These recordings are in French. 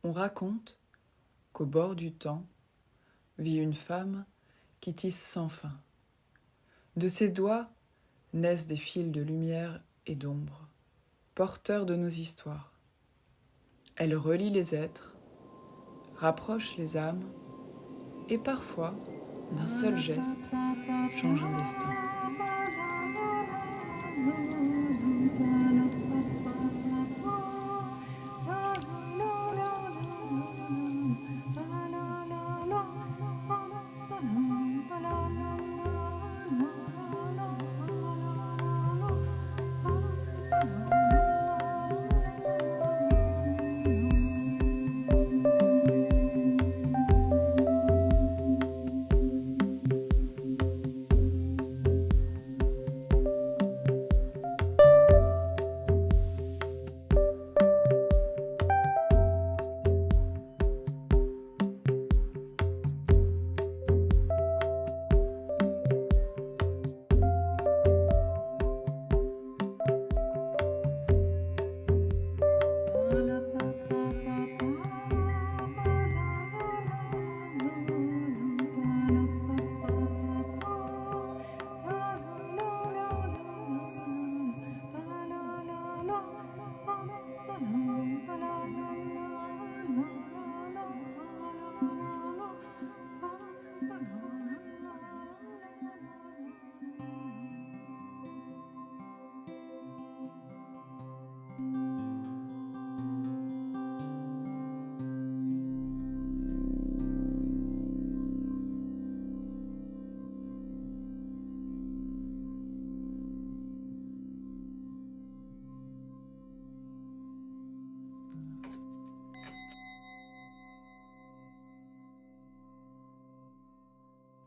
On raconte qu'au bord du temps vit une femme qui tisse sans fin. De ses doigts naissent des fils de lumière et d'ombre, porteurs de nos histoires. Elle relie les êtres, rapproche les âmes et parfois, d'un seul geste, change un destin.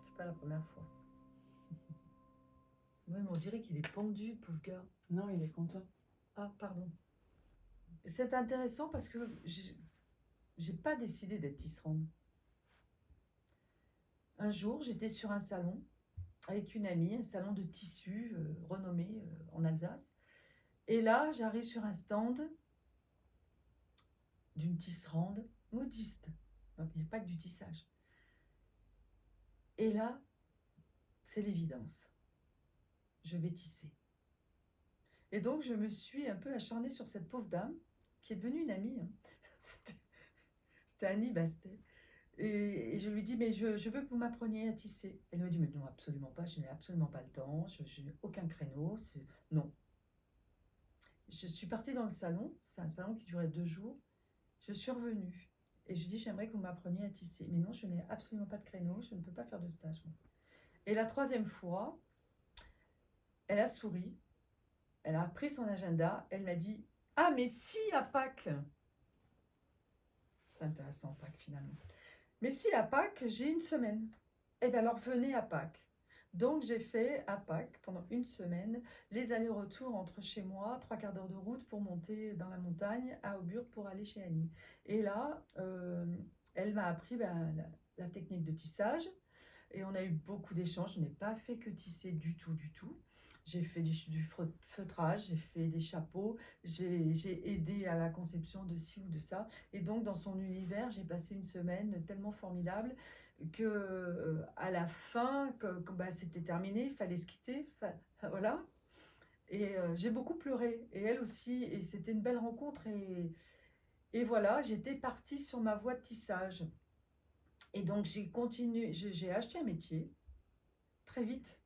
C'est pas la première fois. Oui, mais on dirait qu'il est pendu, pauvre gars. Non, il est content. Ah, pardon. C'est intéressant parce que j'ai pas décidé d'être tisserande. Un jour, j'étais sur un salon avec une amie, un salon de tissus renommé en Alsace. Et là, j'arrive sur un stand d'une tisserande modiste. Donc, il n'y a pas que du tissage. Et là, c'est l'évidence. Je vais tisser. Et donc, je me suis un peu acharnée sur cette pauvre dame, qui est devenue une amie. Hein. C'était Annie Bastet. Et je lui dis, mais je veux que vous m'appreniez à tisser. Elle me dit, mais non, absolument pas, je n'ai absolument pas le temps, je n'ai aucun créneau. Non. Je suis partie dans le salon, c'est un salon qui durait 2 jours. Je suis revenue et je lui dis, j'aimerais que vous m'appreniez à tisser. Mais non, je n'ai absolument pas de créneau, je ne peux pas faire de stage. Moi. Et la troisième fois, elle a souri, elle a pris son agenda, elle m'a dit, ah mais si à Pâques. C'est intéressant Pâques finalement. Mais si à Pâques, j'ai une semaine. Eh bien alors venez à Pâques. Donc j'ai fait à Pâques, pendant une semaine, les allers-retours entre chez moi, 3/4 d'heure de route pour monter dans la montagne à Auburg pour aller chez Annie. Et là, elle m'a appris la technique de tissage. Et on a eu beaucoup d'échanges. Je n'ai pas fait que tisser du tout, du tout. J'ai fait du feutrage, j'ai fait des chapeaux, j'ai aidé à la conception de ci ou de ça. Et donc, dans son univers, j'ai passé une semaine tellement formidable que à la fin, bah, c'était terminé, il fallait se quitter. Voilà. Et j'ai beaucoup pleuré. Et elle aussi. Et c'était une belle rencontre. Et voilà, j'étais partie sur ma voie de tissage. Et donc, j'ai continué, j'ai acheté un métier très vite.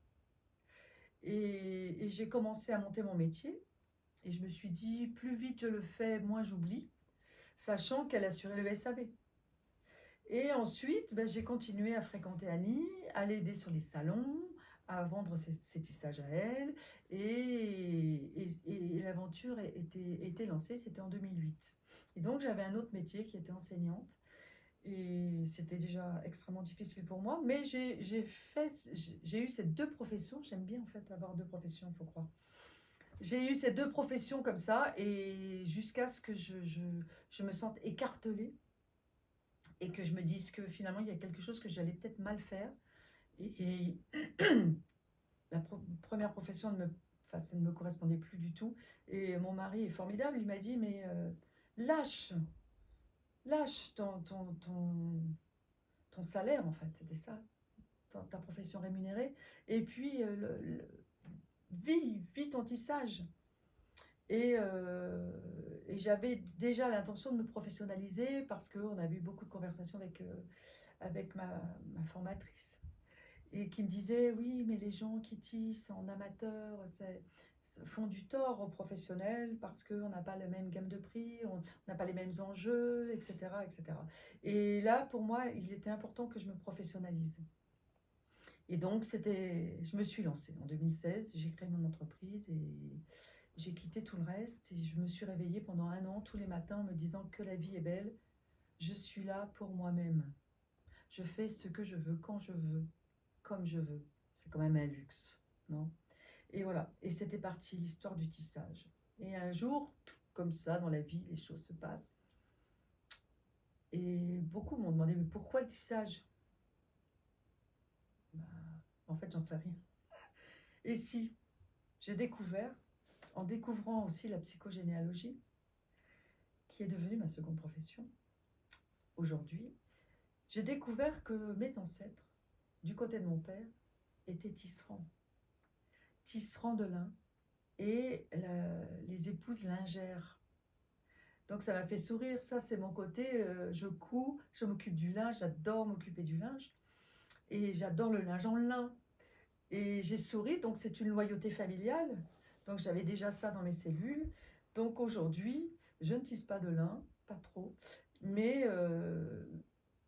Et j'ai commencé à monter mon métier. Et je me suis dit, plus vite je le fais, moins j'oublie, sachant qu'elle assurait le SAV. Et ensuite, ben, j'ai continué à fréquenter Annie, à l'aider sur les salons, à vendre ses tissages à elle. Et l'aventure était lancée, c'était en 2008. Et donc, j'avais un autre métier qui était enseignante. Et c'était déjà extrêmement difficile pour moi. Mais j'ai eu ces deux professions. J'aime bien en fait avoir deux professions, il faut croire. J'ai eu ces deux professions comme ça, et jusqu'à ce que je me sente écartelée et que je me dise que finalement il y a quelque chose que j'allais peut-être mal faire. Et la première profession ça ne me correspondait plus du tout. Et mon mari est formidable, il m'a dit, mais lâche, lâche ton salaire, en fait, c'était ça, ta profession rémunérée, et puis vis ton tissage. Et j'avais déjà l'intention de me professionnaliser parce qu'on avait eu beaucoup de conversations avec ma formatrice et qui me disait oui, mais les gens qui tissent en amateur font du tort aux professionnels parce qu'on n'a pas la même gamme de prix, on n'a pas les mêmes enjeux, etc., etc. Et là, pour moi, il était important que je me professionnalise. Et donc, je me suis lancée en 2016, j'ai créé mon entreprise et j'ai quitté tout le reste et je me suis réveillée pendant 1 an tous les matins en me disant que la vie est belle, je suis là pour moi-même. Je fais ce que je veux, quand je veux, comme je veux. C'est quand même un luxe, non? Et voilà, et c'était parti l'histoire du tissage. Et un jour, comme ça, dans la vie, les choses se passent. Et beaucoup m'ont demandé, mais pourquoi le tissage? Bah, en fait, j'en sais rien. Et si j'ai découvert, en découvrant aussi la psychogénéalogie, qui est devenue ma seconde profession, aujourd'hui, j'ai découvert que mes ancêtres, du côté de mon père, étaient tisserands. Tisserands de lin et les épouses lingères. Donc ça m'a fait sourire, ça c'est mon côté, je couds, je m'occupe du linge, j'adore m'occuper du linge, et j'adore le linge en lin. Et j'ai souri, donc c'est une loyauté familiale, donc j'avais déjà ça dans mes cellules. Donc aujourd'hui, je ne tisse pas de lin, pas trop, mais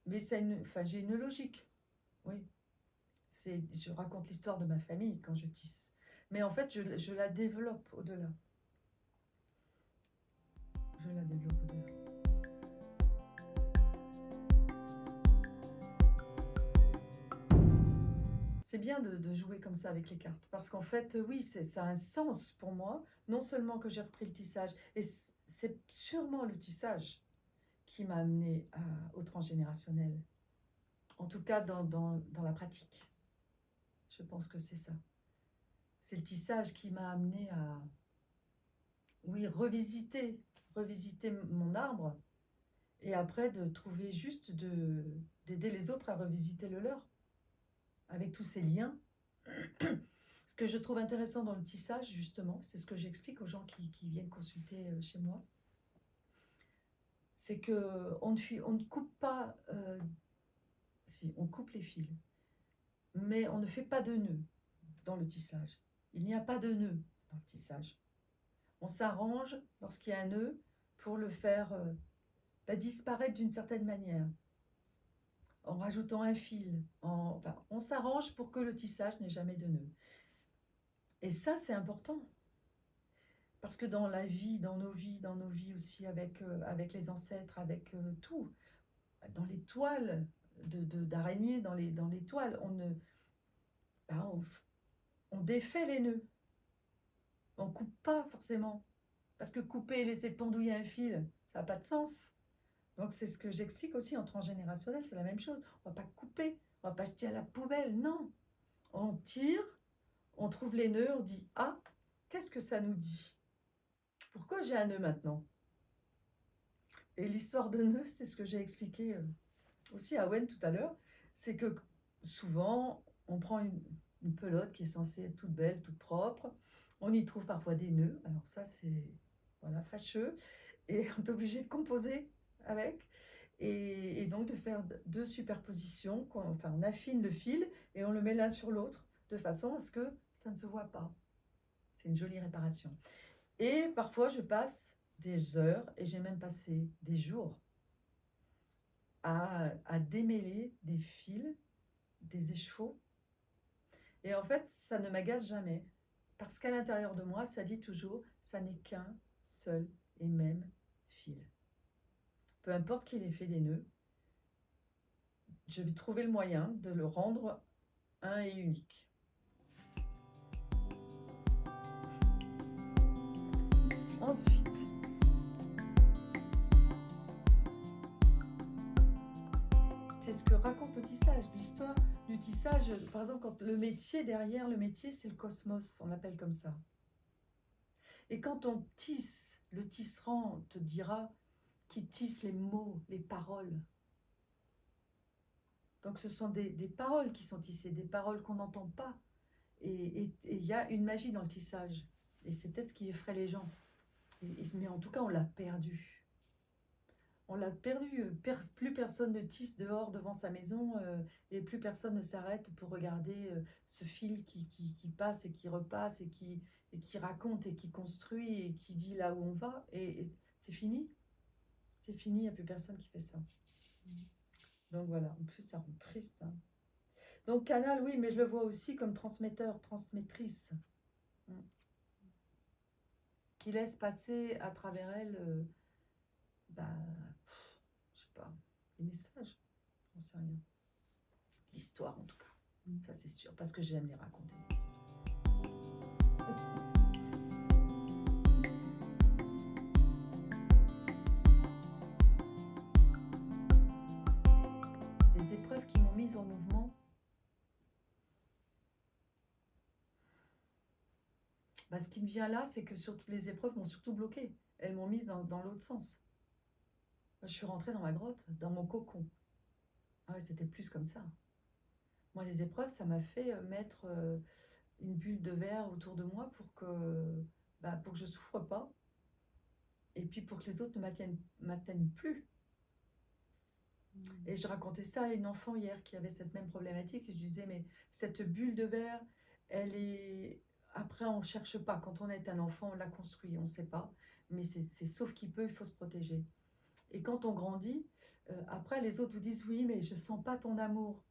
j'ai une logique, oui. Je raconte l'histoire de ma famille quand je tisse. Mais en fait, je la développe au-delà. Je la développe au-delà. C'est bien de jouer comme ça avec les cartes. Parce qu'en fait, oui, ça a un sens pour moi. Non seulement que j'ai repris le tissage, et c'est sûrement le tissage qui m'a amené au transgénérationnel. En tout cas, dans la pratique. Je pense que c'est ça. C'est le tissage qui m'a amené à, oui, revisiter mon arbre et après de trouver juste d'aider les autres à revisiter le leur avec tous ces liens. Ce que je trouve intéressant dans le tissage, justement, c'est ce que j'explique aux gens qui viennent consulter chez moi, c'est qu'on ne coupe pas, si, on coupe les fils, mais on ne fait pas de nœud dans le tissage. Il n'y a pas de nœud dans le tissage. On s'arrange lorsqu'il y a un nœud pour le faire disparaître d'une certaine manière, en rajoutant un fil. Enfin, on s'arrange pour que le tissage n'ait jamais de nœud. Et ça, c'est important. Parce que dans la vie, dans nos vies aussi, avec les ancêtres, avec tout, dans les toiles d'araignées, dans les toiles, on défait les nœuds. On ne coupe pas forcément. Parce que couper et laisser pendouiller un fil, ça n'a pas de sens. Donc c'est ce que j'explique aussi en transgénérationnel, c'est la même chose. On ne va pas couper, on ne va pas jeter à la poubelle, non. On tire, on trouve les nœuds, on dit « Ah, qu'est-ce que ça nous dit ?» Pourquoi j'ai un nœud maintenant? Et l'histoire de nœud, c'est ce que j'ai expliqué aussi à Wen tout à l'heure, c'est que souvent, on prend une pelote qui est censée être toute belle, toute propre, on y trouve parfois des nœuds, alors ça c'est voilà, fâcheux, et on est obligé de composer avec, et donc de faire 2 superpositions, enfin on affine le fil et on le met l'un sur l'autre, de façon à ce que ça ne se voit pas. C'est une jolie réparation. Et parfois je passe des heures, et j'ai même passé des jours, à démêler des fils, des échevaux. Et en fait, ça ne m'agace jamais. Parce qu'à l'intérieur de moi, ça dit toujours, ça n'est qu'un seul et même fil. Peu importe qu'il ait fait des nœuds, je vais trouver le moyen de le rendre un et unique. Ensuite, c'est ce que raconte le tissage, l'histoire du tissage. Par exemple, quand le métier, derrière le métier, c'est le cosmos, on l'appelle comme ça. Et quand on tisse, le tisserand te dira qui tisse les mots, les paroles. Donc ce sont des paroles qui sont tissées, des paroles qu'on n'entend pas. Et il y a une magie dans le tissage. Et c'est peut-être ce qui effraie les gens. Mais en tout cas, on l'a perdu. On l'a perdu. Plus personne ne tisse dehors devant sa maison et plus personne ne s'arrête pour regarder ce fil qui passe et qui repasse et qui raconte et qui construit et qui dit là où on va. Et c'est fini. C'est fini, il n'y a plus personne qui fait ça. Donc voilà, en plus ça rend triste. Hein. Donc canal, oui, mais je le vois aussi comme transmetteur, transmettrice. Qui laisse passer à travers elle, je sais pas, les messages, j'en sais rien. L'histoire en tout cas, ça c'est sûr, parce que j'aime les raconter, les histoires. Les épreuves qui m'ont mise en mouvement, ce qui me vient là, c'est que surtout les épreuves m'ont surtout bloquée. Elles m'ont mise dans l'autre sens. Moi, je suis rentrée dans ma grotte, dans mon cocon. Ah ouais, c'était plus comme ça. Moi, les épreuves, ça m'a fait mettre une bulle de verre autour de moi pour que je souffre pas. Et puis pour que les autres ne m'atteignent plus. Et je racontais ça à une enfant hier qui avait cette même problématique. Et je disais, mais cette bulle de verre, elle est... Après, on ne cherche pas. Quand on est un enfant, on la construit, on ne sait pas. Mais c'est sauf qu'il peut, il faut se protéger. Et quand on grandit, après, les autres vous disent, oui, mais je ne sens pas ton amour.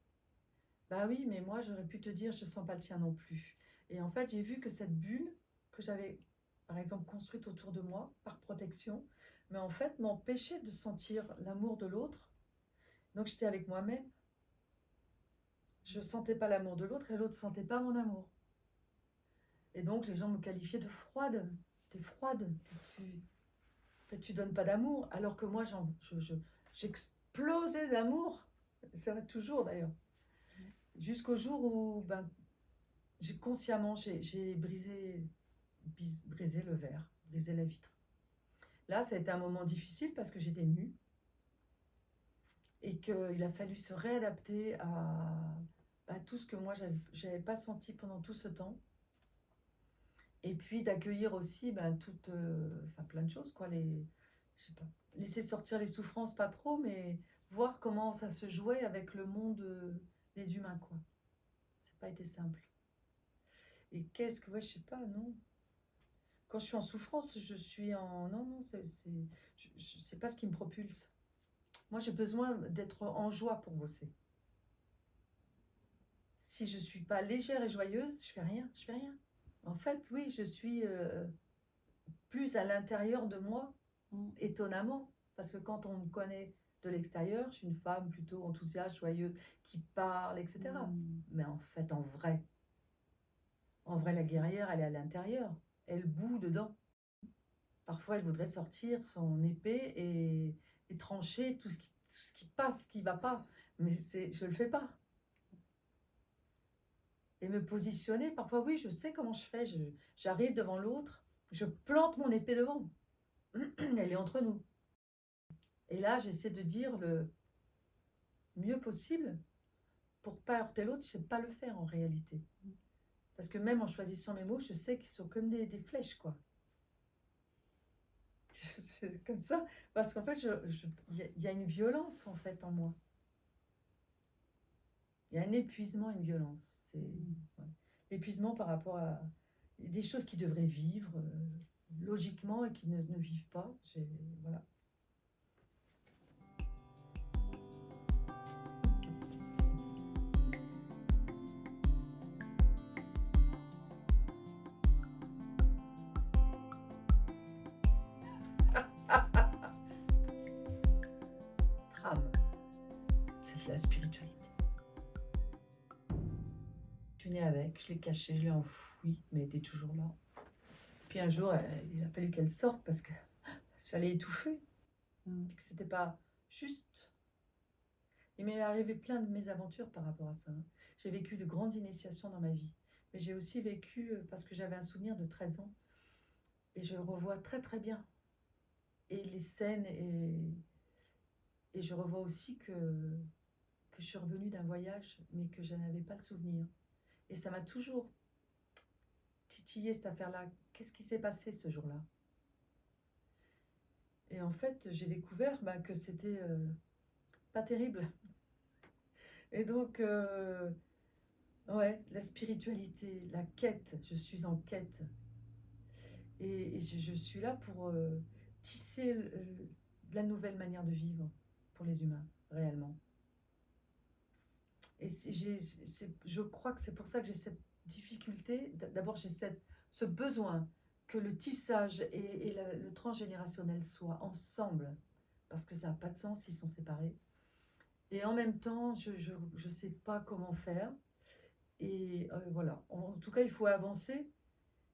Bah oui, mais moi, j'aurais pu te dire, je ne sens pas le tien non plus. Et en fait, j'ai vu que cette bulle que j'avais, par exemple, construite autour de moi, par protection, mais en fait, m'empêchait de sentir l'amour de l'autre. Donc, j'étais avec moi-même. Je ne sentais pas l'amour de l'autre et l'autre ne sentait pas mon amour. Et donc, les gens me qualifiaient de froide. T'es froide, tu donnes pas d'amour. Alors que moi, j'explosais d'amour. Ça va toujours d'ailleurs. Jusqu'au jour où j'ai consciemment brisé le verre, brisé la vitre. Là, ça a été un moment difficile parce que j'étais nue et qu'il a fallu se réadapter à tout ce que moi, j'avais pas senti pendant tout ce temps. Et puis d'accueillir aussi plein de choses, quoi. Je sais pas, laisser sortir les souffrances, pas trop, mais voir comment ça se jouait avec le monde des humains, quoi. C'est pas été simple. Et je sais pas, non. Quand je suis en souffrance, je suis en... Non, c'est pas ce qui me propulse. Moi, j'ai besoin d'être en joie pour bosser. Si je suis pas légère et joyeuse, je fais rien. En fait, oui, je suis plus à l'intérieur de moi, étonnamment. Parce que quand on me connaît de l'extérieur, je suis une femme plutôt enthousiaste, joyeuse, qui parle, etc. Mais en fait, en vrai, la guerrière, elle est à l'intérieur. Elle bout dedans. Parfois, elle voudrait sortir son épée et trancher tout ce qui passe, ce qui ne va pas. Mais je ne le fais pas. Et me positionner, parfois, oui, je sais comment je fais. J'arrive devant l'autre, je plante mon épée devant. Elle est entre nous. Et là, j'essaie de dire le mieux possible pour ne pas heurter l'autre. Je ne sais pas le faire en réalité. Parce que même en choisissant mes mots, je sais qu'ils sont comme des flèches, quoi. C'est comme ça. Parce qu'en fait, il y a une violence, en fait, en moi. Il y a un épuisement, une violence. Ouais. L'épuisement par rapport à des choses qui devraient vivre logiquement et qui ne vivent pas. Voilà. Trame. C'est de la spiritualité. Je suis née avec, je l'ai cachée, je l'ai enfouie, mais elle était toujours là. Puis un jour, il a fallu qu'elle sorte parce que fallait étouffer. Puis que c'était pas juste. Il m'est arrivé plein de mésaventures par rapport à ça. J'ai vécu de grandes initiations dans ma vie. Mais j'ai aussi vécu, parce que j'avais un souvenir de 13 ans, et je le revois très très bien. et les scènes, et je revois aussi que je suis revenue d'un voyage, mais que je n'avais pas le souvenir. Et ça m'a toujours titillé cette affaire-là. Qu'est-ce qui s'est passé ce jour-là? Et en fait, j'ai découvert que c'était pas terrible. Et donc, ouais, la spiritualité, la quête, je suis en quête. Et je suis là pour tisser la nouvelle manière de vivre pour les humains, réellement. Et je crois que c'est pour ça que j'ai cette difficulté. D'abord, j'ai ce besoin que le tissage et le transgénérationnel soient ensemble, parce que ça n'a pas de sens s'ils sont séparés. Et en même temps, je ne sais pas comment faire. Et voilà. En tout cas, il faut avancer.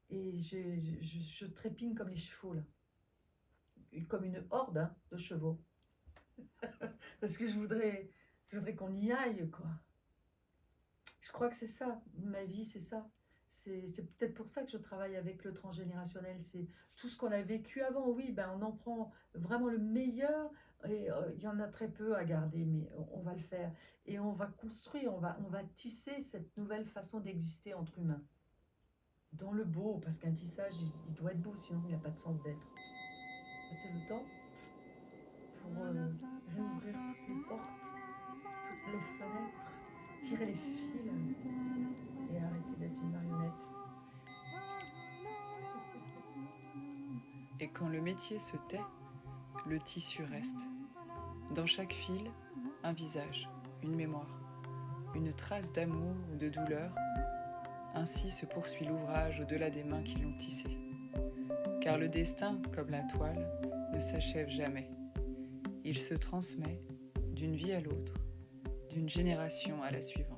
Et je trépigne comme les chevaux, là. Comme une horde, hein, de chevaux. Parce que je voudrais qu'on y aille, quoi. Je crois que c'est ça, ma vie, c'est ça. C'est peut-être pour ça que je travaille avec le transgénérationnel. C'est tout ce qu'on a vécu avant. Oui, on en prend vraiment le meilleur. Et il y en a très peu à garder, mais on va le faire. Et on va construire, on va tisser cette nouvelle façon d'exister entre humains. Dans le beau, parce qu'un tissage, il doit être beau, sinon il n'a pas de sens d'être. C'est le temps pour réouvrir toutes les portes, toutes les fenêtres, tirer les fils et arrêter d'être une marionnette. Et quand le métier se tait, le tissu reste. Dans chaque fil, un visage, une mémoire, une trace d'amour ou de douleur. Ainsi se poursuit l'ouvrage au-delà des mains qui l'ont tissé. Car le destin, comme la toile, ne s'achève jamais. Il se transmet d'une vie à l'autre, d'une génération à la suivante.